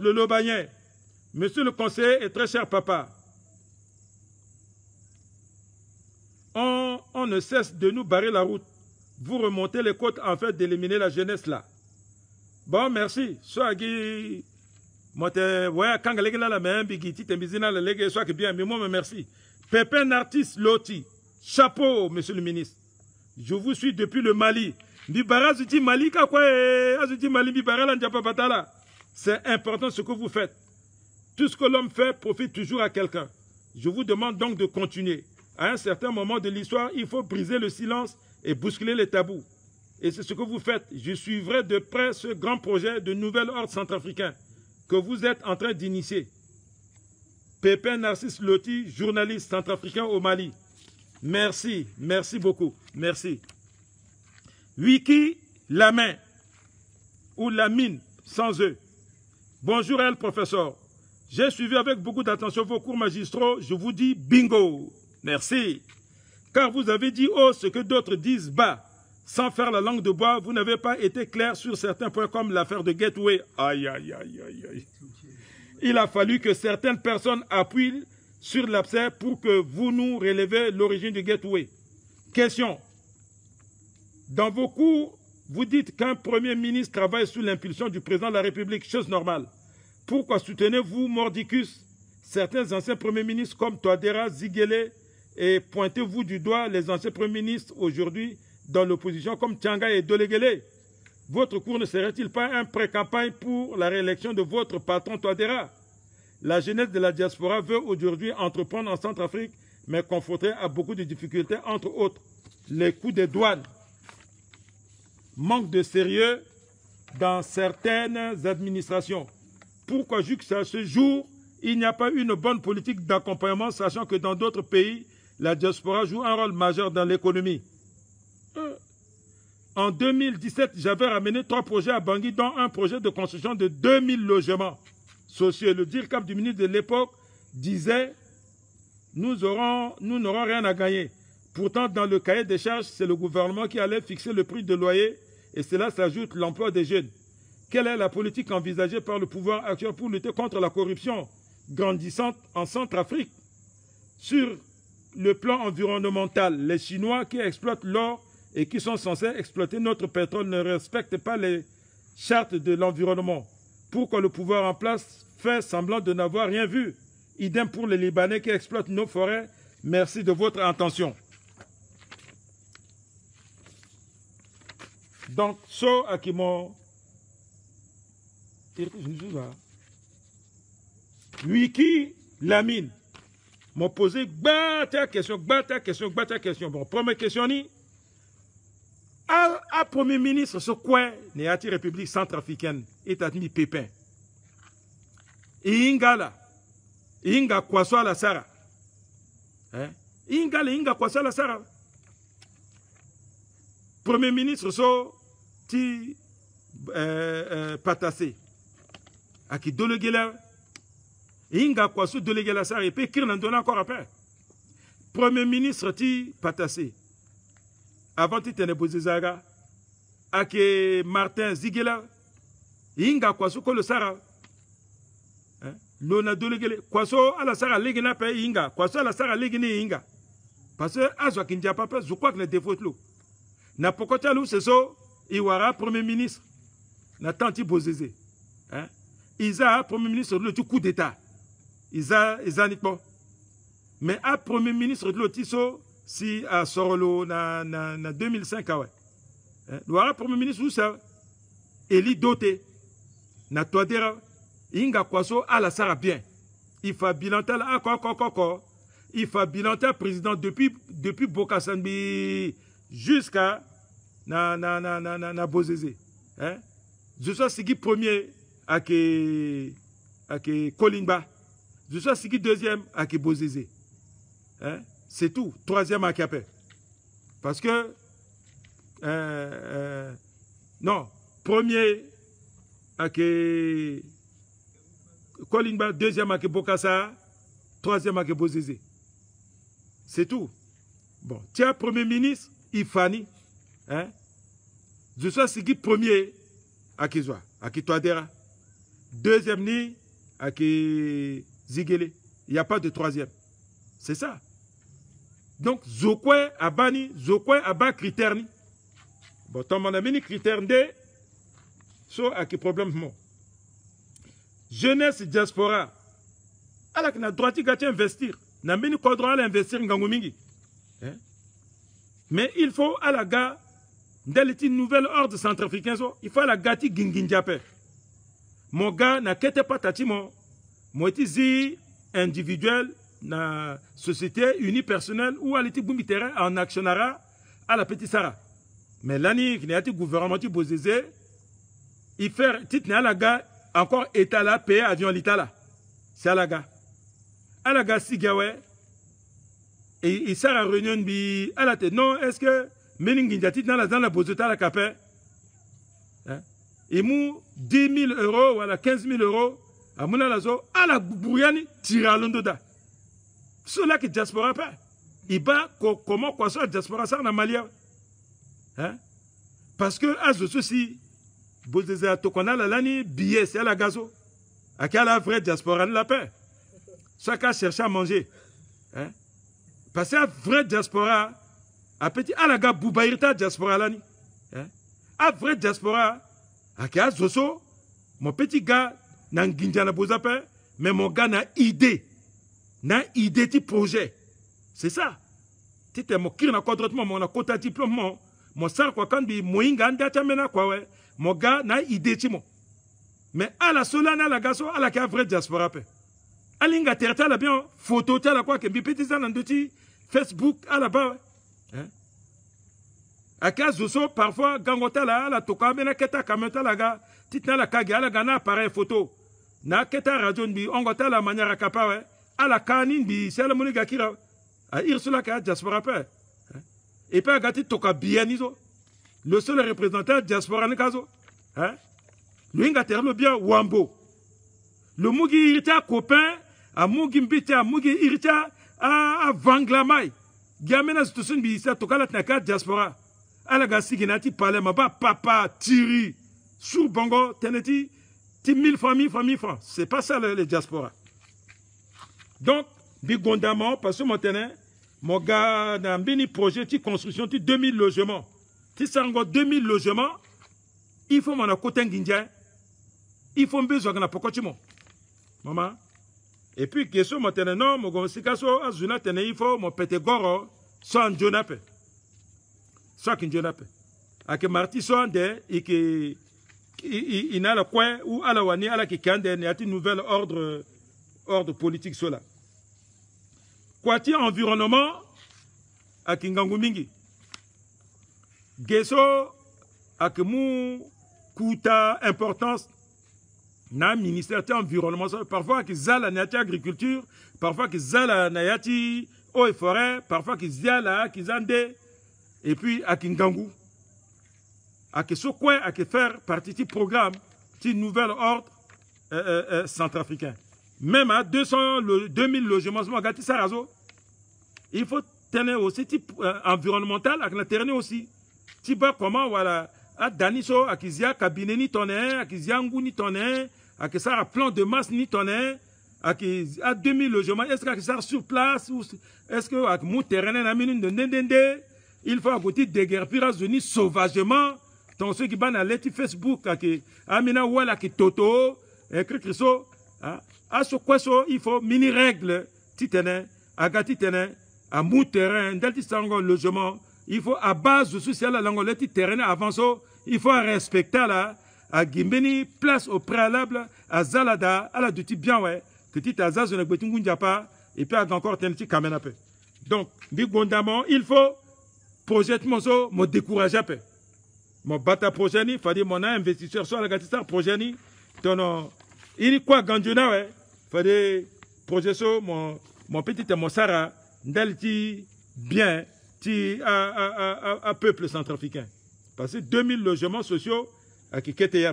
Lolo Bagné. Monsieur le conseiller et très cher papa, on ne cesse de nous barrer la route. Vous remontez les côtes en fait d'éliminer la jeunesse là. Bon, merci. Soagi, merci. Pépin Artiste Loti, chapeau, monsieur le ministre. Je vous suis depuis le Mali. C'est important ce que vous faites. Tout ce que l'homme fait profite toujours à quelqu'un. Je vous demande donc de continuer. À un certain moment de l'histoire, il faut briser le silence et bousculer les tabous. Et c'est ce que vous faites. Je suivrai de près ce grand projet de nouvel ordre centrafricain que vous êtes en train d'initier. Pépin Narcisse Loti, journaliste centrafricain au Mali. Merci, merci beaucoup. Merci. Wiki Lamin, ou Lamine, sans eux. Bonjour, elle, professeur. J'ai suivi avec beaucoup d'attention vos cours magistraux. Je vous dis bingo. Merci. Car vous avez dit haut ce que d'autres disent bas. Sans faire la langue de bois, vous n'avez pas été clair sur certains points comme l'affaire de Gateway. Aïe, aïe, aïe, aïe, aïe. Il a fallu que certaines personnes appuient sur l'abcès pour que vous nous relevez l'origine du Gateway. Question. Dans vos cours, vous dites qu'un Premier ministre travaille sous l'impulsion du président de la République, chose normale. Pourquoi soutenez-vous Mordicus, certains anciens premiers ministres comme Touadéra, Ziguélé, et pointez-vous du doigt les anciens premiers ministres aujourd'hui dans l'opposition comme Tianga et Doléguélé? Votre cours ne serait-il pas un pré-campagne pour la réélection de votre patron Touadéra? La jeunesse de la diaspora veut aujourd'hui entreprendre en Centrafrique, mais confrontée à beaucoup de difficultés, entre autres les coûts des douanes, manque de sérieux dans certaines administrations. Pourquoi jusqu'à ce jour, il n'y a pas une bonne politique d'accompagnement, sachant que dans d'autres pays, la diaspora joue un rôle majeur dans l'économie? En 2017, j'avais ramené 3 projets à Bangui, dont un projet de construction de 2000 logements sociaux. Le DIRCAP du ministre de l'époque disait « Nous n'aurons rien à gagner ». Pourtant, dans le cahier des charges, c'est le gouvernement qui allait fixer le prix de loyer et cela s'ajoute l'emploi des jeunes. Quelle est la politique envisagée par le pouvoir actuel pour lutter contre la corruption grandissante en Centrafrique? Sur le plan environnemental, les Chinois qui exploitent l'or et qui sont censés exploiter notre pétrole ne respectent pas les chartes de l'environnement. Pourquoi le pouvoir en place fait semblant de n'avoir rien vu? Idem pour les Libanais qui exploitent nos forêts. Merci de votre attention. Donc, so Akimo, Wiki Lamine m'a posé ta question. Bon, première question ni. À Premier ministre, ce quoi n'est pas la République centrafricaine et admis Pépin. Ingala, Inga Kwaso la Sara. Inga Kwaso la Sara. Premier ministre, so ti Patassé. Aki délégué là. Inga Kwaso délégué la Sara. Et puis, qui n'en donne encore après. Premier ministre, ti Patassé. Avant tu t'es posé Zaga, avec Martin Ziguela, Inga Kwaso ko le Sara. L'on a délégué. Kwaso à la Sara Legena paye Inga. Kwaso à la Sara Legena Inga. Parce que Azo Kindia Papa, je crois que les défauts là. Na pokota lou c'est ça, Iwara Premier ministre. Na tanti Bozézé. Isa Premier ministre le tout coup d'état. Isa nikpo. Mais à Premier ministre de l'Otiso, si à Sorolo na 2005 ouais. Le Premier ministre où ça Eli doté na Touadéra Inga Kwaso à la Sara bien. Il faut bilanter là encore. Il faut bilanter président depuis Bokasambi jusqu'à na Bozézé. Je suis Sigui premier avec Kolimba. Je suis Sigui deuxième avec Bozézé. C'est tout. Troisième à Capé. Parce que, non, premier avec Kolimba, deuxième avec Bokassa, troisième avec Bozézé. C'est tout. Bon, tiens, premier ministre, Ifani. Je suis Sigui premier à Kizwa, à Touadéra. deuxième ni à Zigele. Il n'y a pas de troisième. C'est ça. Donc, Zokwe Abani, Zokwe Aba critère ni. Bon, ton mon ami ni critère de, so à quel problème mo. Jeunesse diaspora. Alors qu'on a droit de investir. N'a pas de droit à investir en mingi. Mais il faut à la gare, dans les nouvelles ordres centrafricains, il faut à la gati ginginjape. Mon gars n'a qu'était pas tatimo. Moi, je individuel, na société unipersonnelle ou à l'équipe terrain en actionnariat à la petite Sarah. Mais l'année qui n'a été gouvernement qui bosé, il fait titre à la gare encore état là, payer avion l'état là. C'est à la gare. À la gare, si gawe, et il sert à réunion bi à la tête. Non, est-ce que Meninginjati dans la bozota la capé? Et mou 10 000 euros ou à la 15 000 euros, à mon alazo, à la bouyani, tira l'ondoda. Cela qui diaspora pas. Il bat comment quoi ça diaspora ça na Malia. Parce que à ce souci, bozé à tokona la lani billet c'est à la gazo. À quelle la vraie diaspora ne la paix. Chacun cherche à manger. Parce que la vraie diaspora, à petit à la gare boubaïrita diaspora lani. À vraie diaspora, à quel zoso, mon petit gars n'a n'ginjana bozape, mais mon gars n'a idée de projet. C'est ça. Tu t'es mon kir na quadratement, mon quota diplôme, mon sar quoi quand bi moinga anda chamena quoi ouais. Mon gars n'a idée timo. Mais à la solana la gaso à la quelle vraie diaspora pe. Alinga terta la bien photo ta la quoi que bi petit ça dans petit Facebook à la bas. À cas zoso parfois gangota la toka mena keta kameta la ga titna la kage ala gana appareil photo na keta radio bi ongota la manière kapa ouais à la kanin bi c'est le moni gakira à Ursula ka diaspora pe et pas gati toka bienizo le seul représentant diaspora ne kazo le inga le bien wambo le mugi irita copain a mugi mbita mugi irita a vanglamai gamena situation bi sa toka la tnaka diaspora ala gasi ginati pale ma ba papa tiri sur bongo teneti ti 1000 francs. C'est pas ça les diaspora. Donc bigondamment parce que maintenant mon gars dans bini projet ti construction ti 2000 logements. Ti sango 2000 logements. Il faut mon côté nginja. Il faut besoin na pokotimo. Maman. Et puis question maintenant non mo go sikaso azuna tene il faut mon pete goro sans jonape. Soit qu'il ne pas. À que Marty soit de et que il a le coin ou à la wani à la qui kande il y a une nouvelle ordre politique sur là. Quoi-t-il environnement à Kingangu mingi. Gesso à que mou kuta importance na ministère de l'environnement parfois qu'ils a la nati agriculture parfois qu'ils a la nayati eau et forêt parfois qu'ils a la qu'ils ande et puis à Kingangu, à que ce quoi, à que faire partie du programme, du nouvel ordre centrafricain. Même à 2000 logements, il faut tenir aussi type environnemental, avec la terrain aussi. Tu vois comment, voilà, à Daniso, à Kizia, cabinet ni tonné, à Kizia Ngou ni tonné, à que ça a plan de masse ni tonné, à 2000 logements, est-ce que ça sur place, ou est-ce que avec mon terrain, à minute de Ndende, il faut à côté déguerpir à zoni sauvagement. Tant ceux qui ban à l'état Facebook, à qui Amina Walla qui Toto, écrit so, à ce quoi il faut mini règles, titene, à gatitene, à mou terrain, d'alti sango logement. Il faut à base de social à l'angoleti terrain avant ça, il faut respecter là, à Gimbeni place au préalable, à Zalada, à la duty bien ouais, que tu t'as zazon avec Betungunjapa, et puis encore teneti kamenape. Donc, bigondamment, il faut projet mozo me décourage un peu. Mon bata projet ni fallait mon investisseur sur la gatista projet ni ton il quoi ganjuna ouais fallait projet so mon petit mon sara ndalti bien ti à peuple centrafricain parce que 2000 logements sociaux à qui était